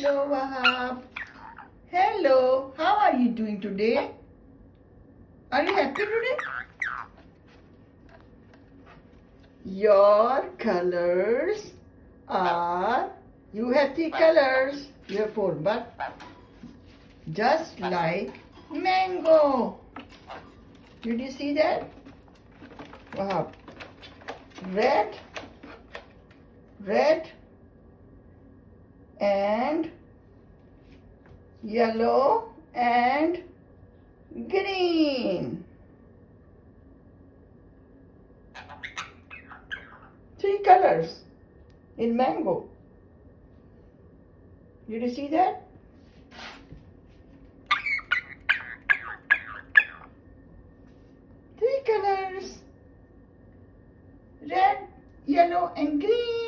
Hello, Wahab. Hello. How are you doing today? Are you happy today? Your colors are, you have 3 colors. You have 4, but just like mango. Did you see that? Wow. Red, red, and yellow and green. 3 colors in mango. Did you see that? Three colors. Red, yellow and green.